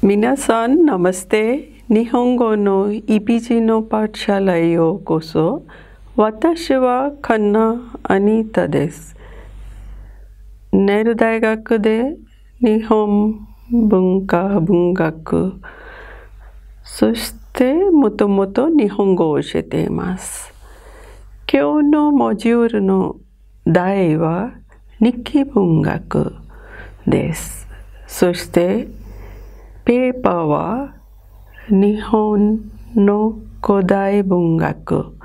Minasan, namaste. Nihongo no Ipiji no Patshalaへようこそ。私はカナ・アニタです。ネイル大学で日本文学、そしてもともと日本語を教えています。今日のモジュールの題は日記文学です。そしてペーパーは日本の古代文学、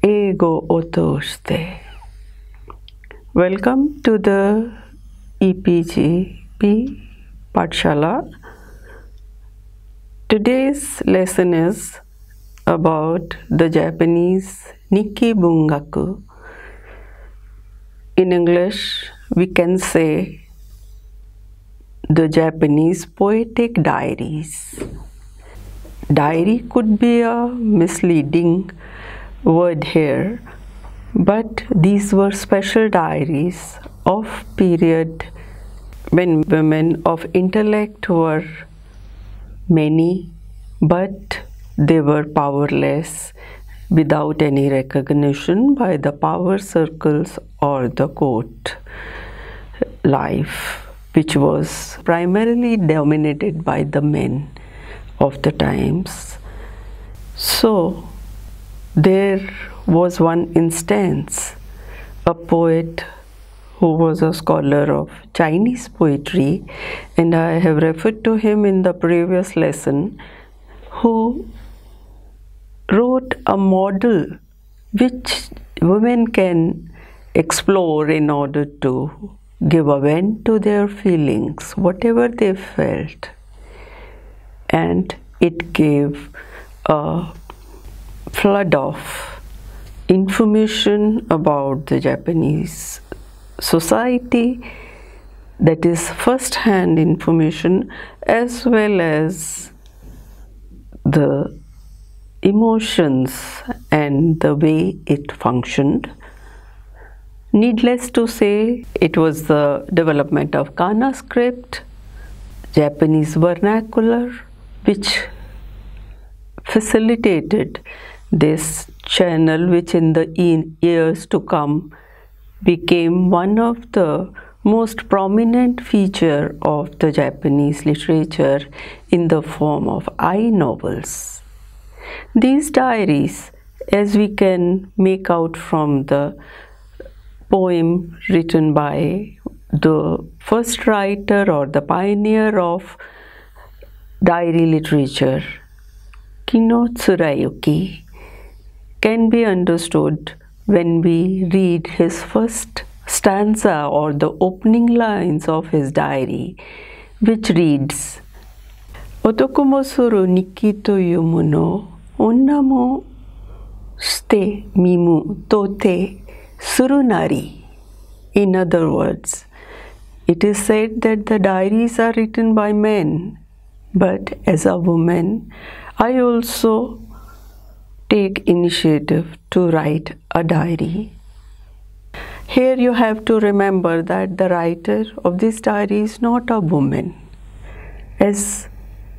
英語を通して。Welcome to the EPGP Patshala. Today's lesson is about the Japanese Nikki bungaku. In English, we can say the Japanese poetic diaries. Diary could be a misleading word here, but these were special diaries of period when women of intellect were many, but they were powerless without any recognition by the power circles or the court life, which was primarily dominated by the men of the times. So there was one instance, a poet who was a scholar of Chinese poetry, and I have referred to him in the previous lesson, who wrote a model which women can explore in order to give a vent to their feelings, whatever they felt. And it gave a flood of information about the Japanese society, that is first-hand information, as well as the emotions and the way it functioned. Needless to say, it was the development of Kana script, Japanese vernacular, which facilitated this channel, which in the years to come became one of the most prominent feature of the Japanese literature in the form of I-novels. These diaries, as we can make out from the poem written by the first writer or the pioneer of diary literature, Kino Tsurayuki, can be understood when we read his first stanza or the opening lines of his diary, which reads, Otoko mo suru nikki toiu mono, onna mo shite mimu tote suru nari. In other words, it is said that the diaries are written by men, but as a woman, I also take initiative to write a diary. Here you have to remember that the writer of this diary is not a woman, as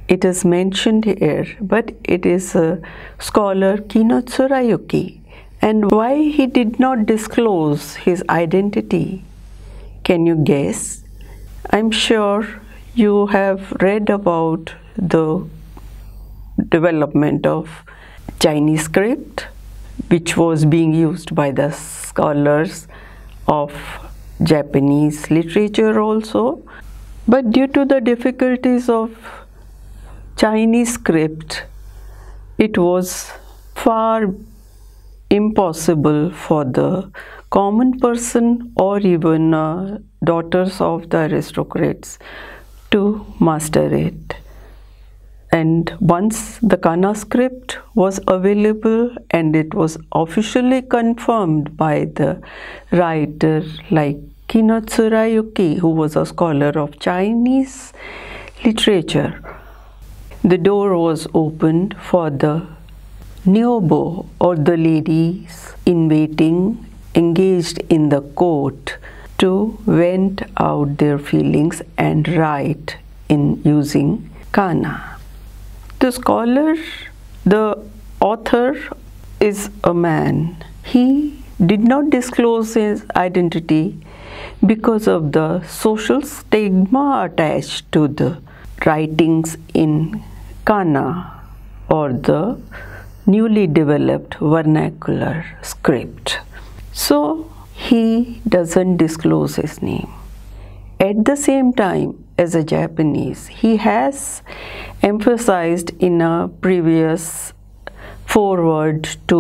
it is mentioned here, but it is a scholar, Kino Tsurayuki. And why he did not disclose his identity? Can you guess? I'm sure you have read about the development of Chinese script, which was being used by the scholars of Japanese literature also. But due to the difficulties of Chinese script, it was far impossible for the common person or even daughters of the aristocrats to master it. And once the Kana script was available and it was officially confirmed by the writer like Kino Tsurayuki, who was a scholar of Chinese literature, the door was opened for the Nyobo, or the ladies in waiting engaged in the court, to vent out their feelings and write in using kana. The author is a man. He did not disclose his identity because of the social stigma attached to the writings in kana, or the newly developed vernacular script. So he doesn't disclose his name. At the same time, as a Japanese, he has emphasized in a previous foreword to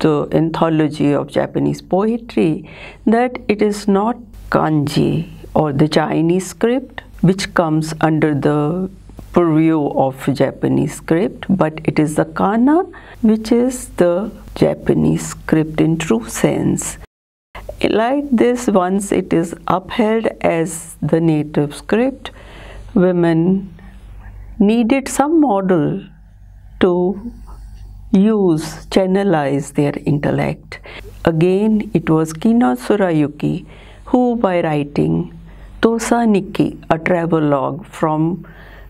the anthology of Japanese poetry that it is not kanji or the Chinese script which comes under the purview of Japanese script, but it is the kana which is the Japanese script in true sense. Like this, once it is upheld as the native script, women needed some model to channelize their intellect. Again, it was Kina Tsurayuki who, by writing Tosa Nikki, a travelogue from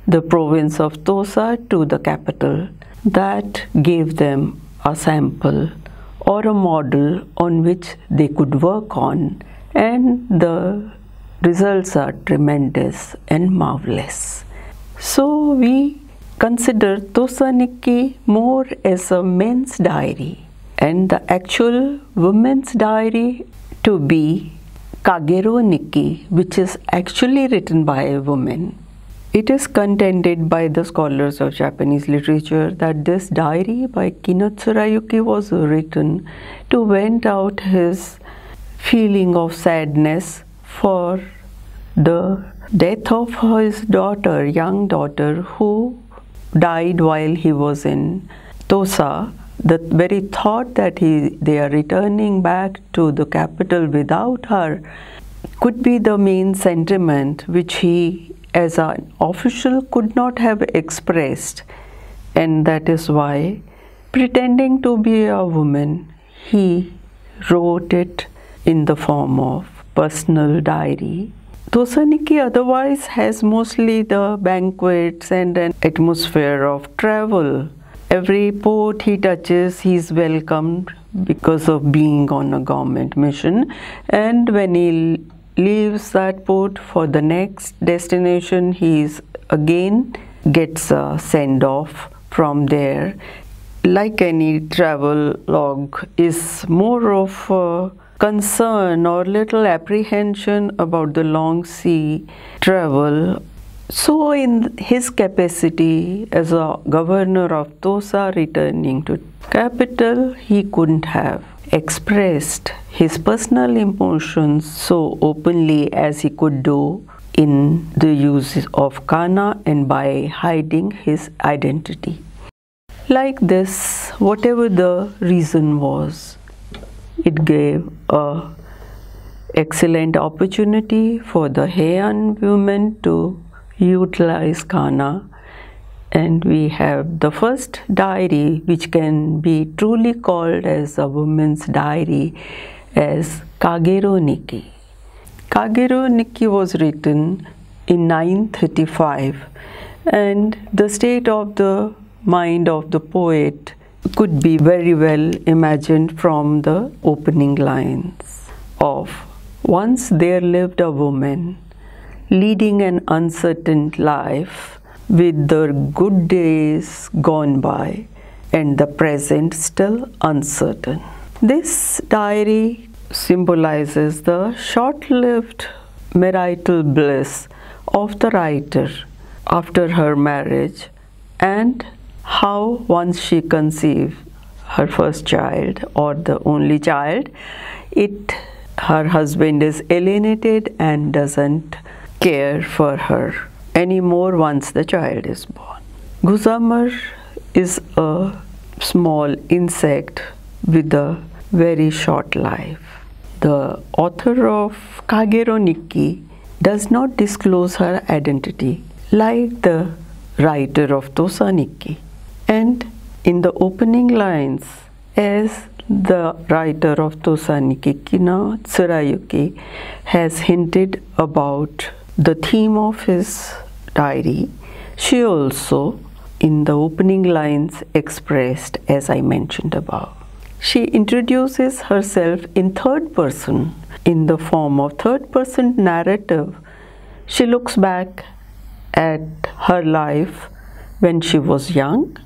the province of Tosa to the capital, that gave them a sample or a model on which they could work on, and the results are tremendous and marvelous. So we consider Tosa Nikki more as a men's diary and the actual women's diary to be Kagero Nikki, which is actually written by a woman. It is contended by the scholars of Japanese literature that this diary by Kina Tsurayuki was written to vent out his feeling of sadness for the death of his daughter, young daughter, who died while he was in Tosa. The very thought that they are returning back to the capital without her could be the main sentiment which he, as an official, could not have expressed, and that is why, pretending to be a woman, he wrote it in the form of personal diary. Tosa Nikki otherwise has mostly the banquets and an atmosphere of travel. Every port he touches, he is welcomed because of being on a government mission, and when he leaves that port for the next destination, he again gets a send-off from there. Like any travel log, is more of a concern or little apprehension about the long sea travel. So in his capacity as a governor of Tosa returning to capital, he couldn't have expressed his personal emotions so openly as he could do in the use of kana and by hiding his identity. Like this, whatever the reason was, it gave a excellent opportunity for the Heian women to utilize kana, and we have the first diary which can be truly called as a woman's diary as Kagero Nikki. Kagero Nikki was written in 935, and the state of the mind of the poet could be very well imagined from the opening lines of "Once there lived a woman leading an uncertain life, with the good days gone by and the present still uncertain." This diary symbolizes the short-lived marital bliss of the writer after her marriage, and how once she conceived her first child or the only child, her husband is alienated and doesn't care for her anymore once the child is born. Guzamar is a small insect with a very short life. The author of Kagero Nikki does not disclose her identity like the writer of Tosa Nikki. And in the opening lines, as the writer of Tosa Nikki, Kina Tsurayuki, has hinted about the theme of his diary, she also, in the opening lines, expressed as I mentioned above. She introduces herself in third person in the form of third-person narrative. She looks back at her life when she was young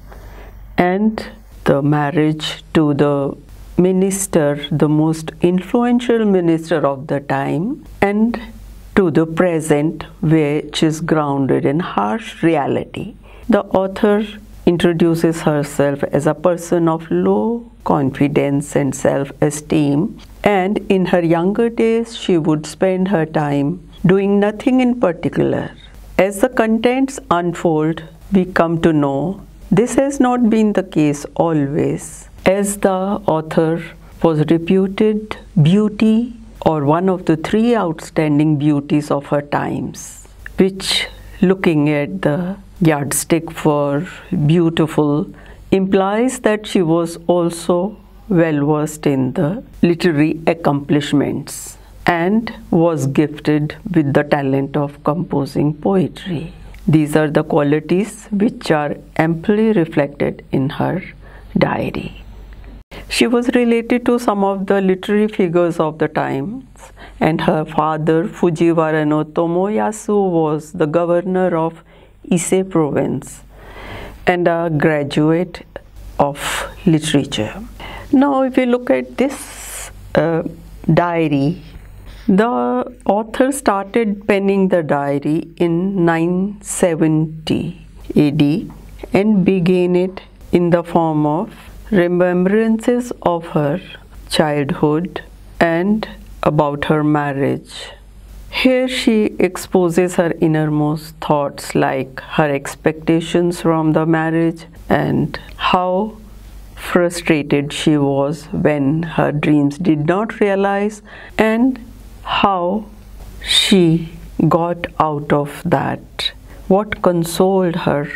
and the marriage to the minister, the most influential minister of the time, and to the present, which is grounded in harsh reality. The author introduces herself as a person of low confidence and self-esteem, and in her younger days she would spend her time doing nothing in particular. As the contents unfold, we come to know this has not been the case always, as the author was reputed beauty or one of the three outstanding beauties of her times, which, looking at the yardstick for beautiful, implies that she was also well versed in the literary accomplishments and was gifted with the talent of composing poetry. These are the qualities which are amply reflected in her diary. She was related to some of the literary figures of the times, and her father, Fujiwara no Tomoyasu, was the governor of Ise province and a graduate of literature. Now, if we look at this diary, the author started penning the diary in 970 AD and began it in the form of remembrances of her childhood and about her marriage. Here she exposes her innermost thoughts, like her expectations from the marriage and how frustrated she was when her dreams did not realize, and how she got out of that. What consoled her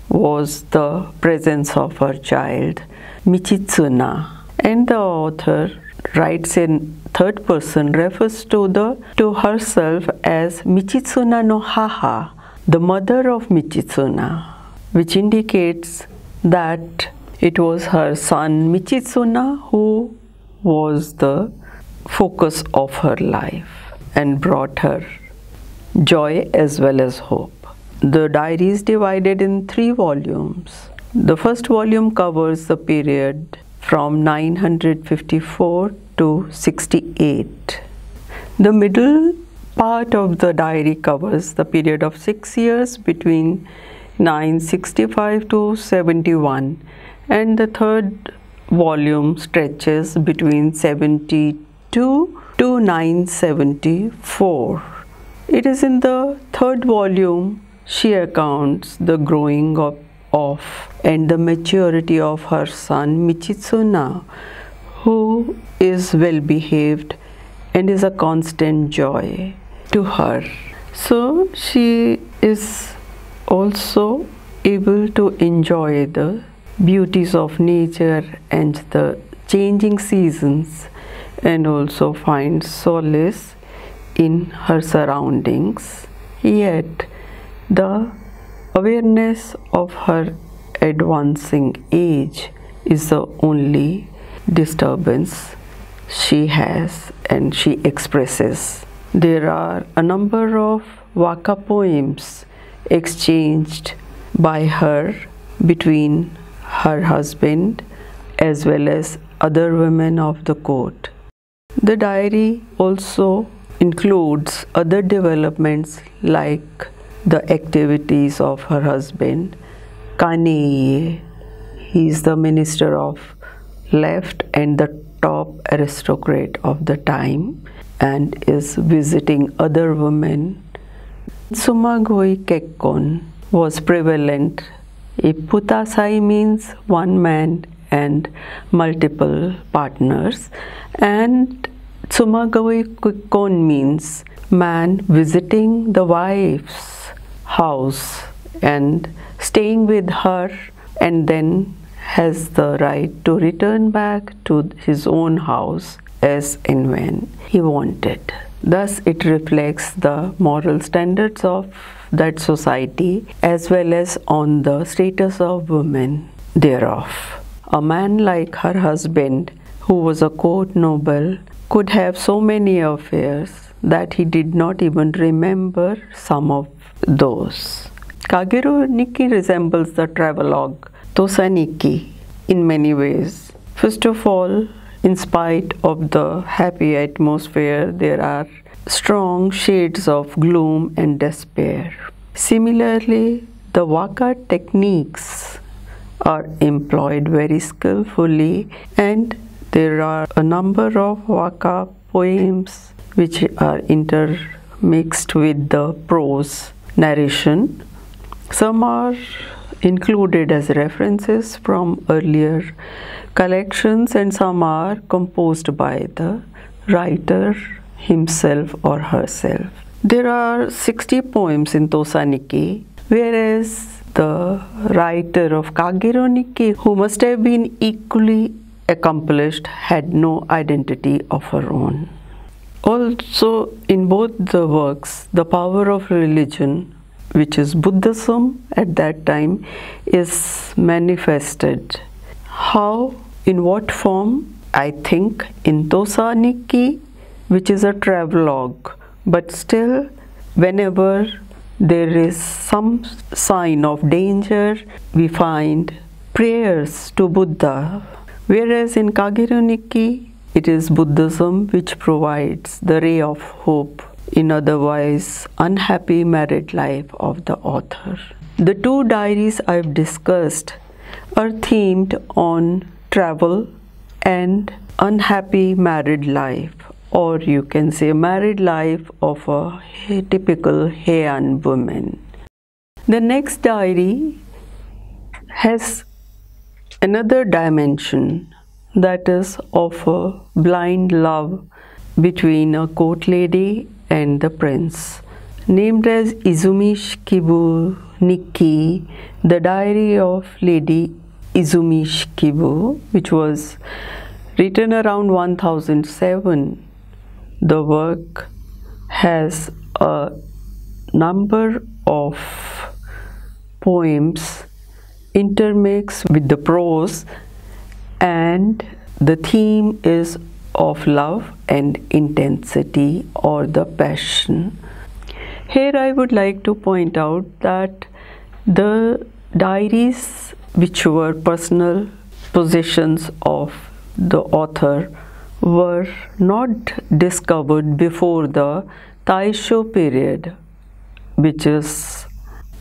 was the presence of her child, Michitsuna, and the author writes in third person, refers to herself as Michitsuna no Haha, the mother of Michitsuna, which indicates that it was her son Michitsuna who was the focus of her life and brought her joy as well as hope. The diary is divided in 3 volumes. The first volume covers the period from 954 to 68. The middle part of the diary covers the period of 6 years between 965 to 71, and the third volume stretches between 72 to 974. It is in the third volume she recounts the growing up of and the maturity of her son Michitsuna, who is well behaved and is a constant joy to her. So she is also able to enjoy the beauties of nature and the changing seasons, and also find solace in her surroundings. Yet the awareness of her advancing age is the only disturbance she has and she expresses. There are a number of waka poems exchanged by her between her husband as well as other women of the court. The diary also includes other developments like the activities of her husband, Kanei. He is the minister of left and the top aristocrat of the time and is visiting other women. Sumagoi Kekkon was prevalent. Putasai means one man and multiple partners, and Sumagoi Kekkon means man visiting the wife's house and staying with her, and then has the right to return back to his own house as and when he wanted. Thus, it reflects the moral standards of that society as well as on the status of women thereof. A man like her husband, who was a court noble, could have so many affairs that he did not even remember some of those. Kagero Nikki resembles the travelogue Tosa-nikki in many ways. First of all, in spite of the happy atmosphere, there are strong shades of gloom and despair. Similarly, the waka techniques are employed very skillfully, and there are a number of waka poems which are intermixed with the prose narration. Some are included as references from earlier collections, and some are composed by the writer himself or herself. There are 60 poems in Tosa-nikki, whereas the writer of Kagero Nikki, who must have been equally accomplished, had no identity of her own. Also, in both the works, the power of religion, which is Buddhism at that time, is manifested. How? In what form? I think in Tosa-nikki, which is a travelogue, but still, whenever there is some sign of danger, we find prayers to Buddha. Whereas in Kagero Nikki, it is Buddhism which provides the ray of hope in otherwise unhappy married life of the author. The two diaries I've discussed are themed on travel and unhappy married life, or you can say married life of a typical Heian woman. The next diary has another dimension, that is of a blind love between a court lady and the prince. Named as Izumishikibu-nikki, the diary of Lady Izumishikibu, which was written around 1007. The work has a number of poems intermixed with the prose, and the theme is of love and intensity or the passion. Here I would like to point out that the diaries, which were personal possessions of the author, were not discovered before the Taisho period, which is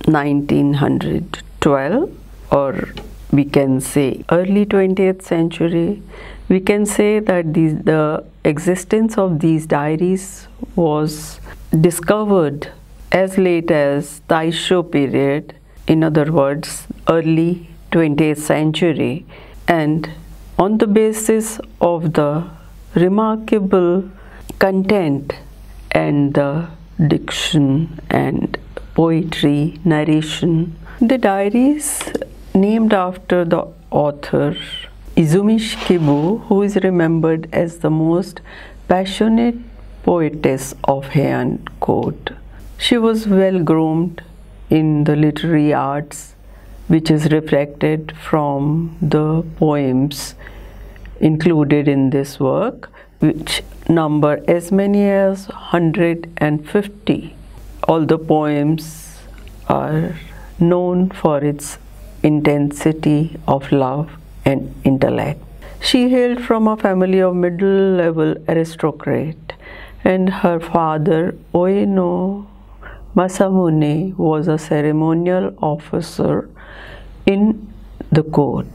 1912, or we can say early 20th century. We can say that the existence of these diaries was discovered as late as Taisho period, in other words, early 20th century, and on the basis of the remarkable content and the diction and poetry narration, the diaries named after the author Izumishikibu, who is remembered as the most passionate poetess of Heian court. She was well groomed in the literary arts, which is reflected from the poems included in this work, which number as many as 150. All the poems are known for its intensity of love and intellect. She hailed from a family of middle-level aristocrat, and her father, Oeno Masamune, was a ceremonial officer in the court.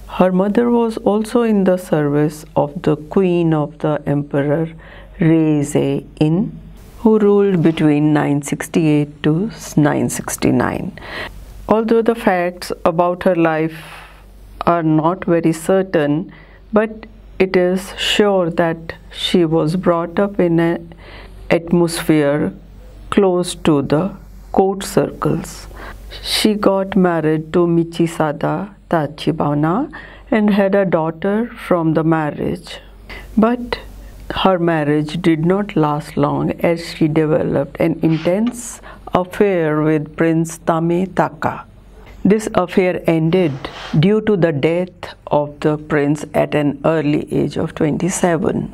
Her mother was also in the service of the queen of the emperor Reizei-in, who ruled between 968 to 969. Although the facts about her life are not very certain, but it is sure that she was brought up in an atmosphere close to the court circles. She got married to Michisada Tachibana and had a daughter from the marriage. But her marriage did not last long as she developed an intense affair with Prince Tametaka. This affair ended due to the death of the prince at an early age of 27.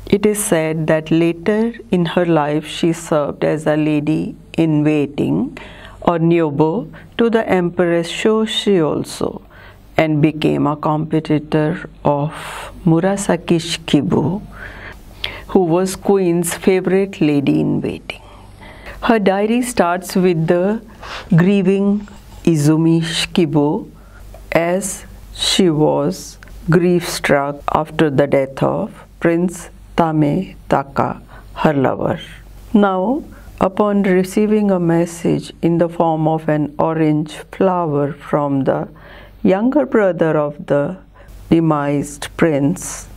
It is said that later in her life she served as a lady-in-waiting or nyobo to the Empress Shoshi also, and became a competitor of Murasaki-shikibu, who was Queen's favorite lady-in-waiting. Her diary starts with the grieving Izumishikibu, as she was grief-struck after the death of Prince Tametaka, her lover. Now, upon receiving a message in the form of an orange flower from the younger brother of the demised prince,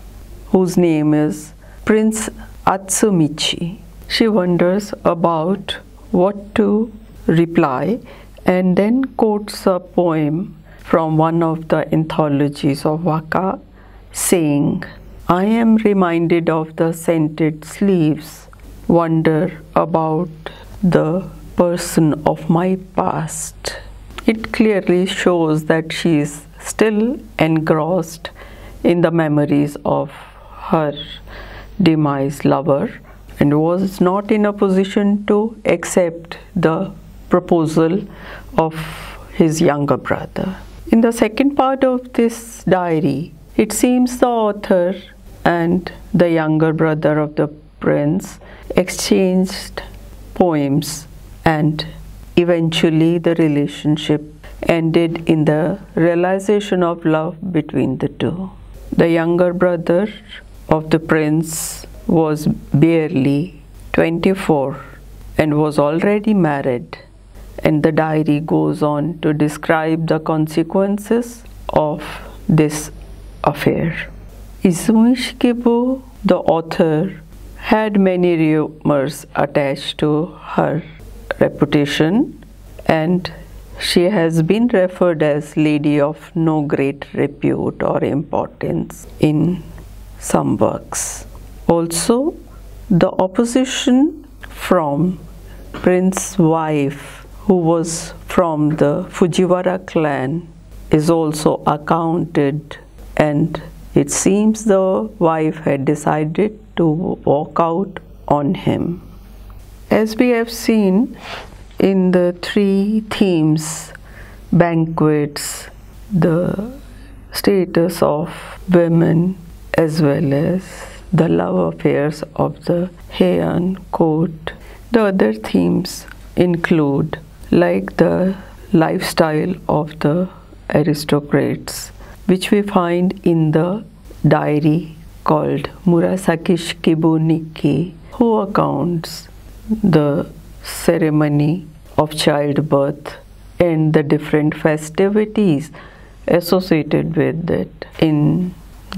whose name is Prince Atsumichi, she wonders about what to reply and then quotes a poem from one of the anthologies of Waka, saying, "I am reminded of the scented sleeves, wonder about the person of my past." It clearly shows that she is still engrossed in the memories of her demised lover and was not in a position to accept the proposal of his younger brother. In the second part of this diary, it seems the author and the younger brother of the prince exchanged poems, and eventually the relationship ended in the realization of love between the two. The younger brother of the prince was barely 24 and was already married, and the diary goes on to describe the consequences of this affair. Izumishikibu, the author, had many rumors attached to her reputation, and she has been referred as lady of no great repute or importance in some works. Also, the opposition from Prince's wife, who was from the Fujiwara clan, is also accounted, and it seems the wife had decided to walk out on him. As we have seen in the three themes, banquets, the status of women, as well as the love affairs of the Heian court, the other themes include like the lifestyle of the aristocrats, which we find in the diary called Sarashina-Nikki, who accounts the ceremony of childbirth and the different festivities associated with it in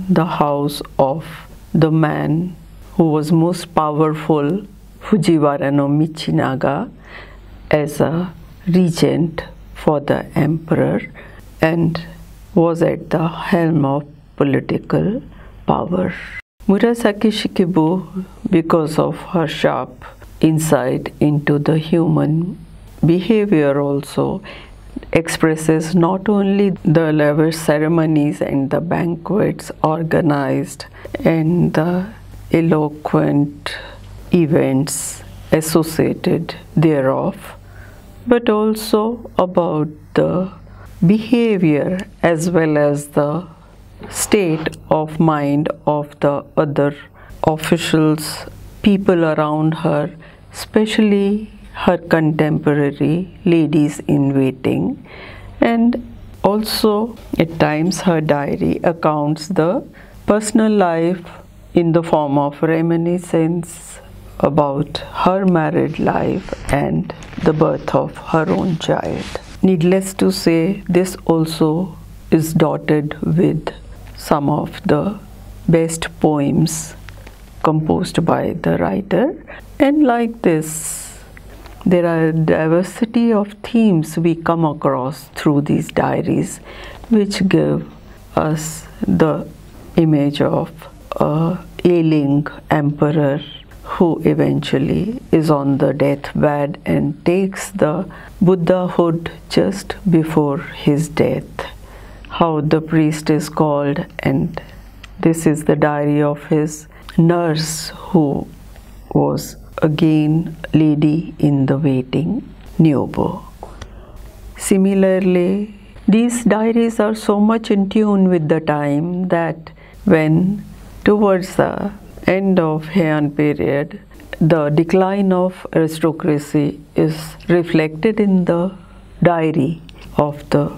the house of the man who was most powerful, Fujiwara no Michinaga, as a regent for the emperor and was at the helm of political power. Murasaki-shikibu, because of her sharp insight into the human behavior, also expresses not only the lavish ceremonies and the banquets organized and the eloquent events associated thereof, but also about the behavior as well as the state of mind of the other officials, people around her, especially her contemporary ladies in waiting. And also at times her diary accounts the personal life in the form of reminiscence about her married life and the birth of her own child. Needless to say, this also is dotted with some of the best poems composed by the writer. And like this, there are a diversity of themes we come across through these diaries, which give us the image of an ailing emperor who eventually is on the deathbed and takes the Buddhahood just before his death. How the priest is called, and this is the diary of his nurse who was again lady in the waiting, Nyobo. Similarly, these diaries are so much in tune with the time that when towards the end of Heian period, the decline of aristocracy is reflected in the diary of the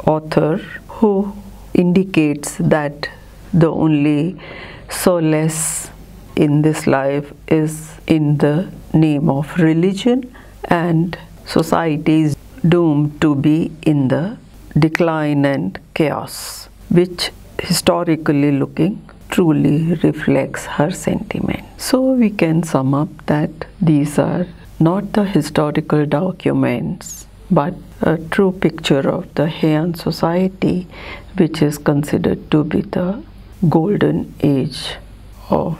author, who indicates that the only solace in this life is in the name of religion, and society is doomed to be in the decline and chaos, which historically looking truly reflects her sentiment. So we can sum up that these are not the historical documents, but a true picture of the Heian society, which is considered to be the golden age of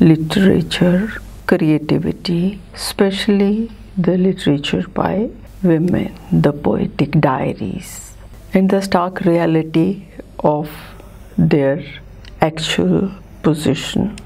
literature, creativity, especially the literature by women, the poetic diaries, and the stark reality of their actual position.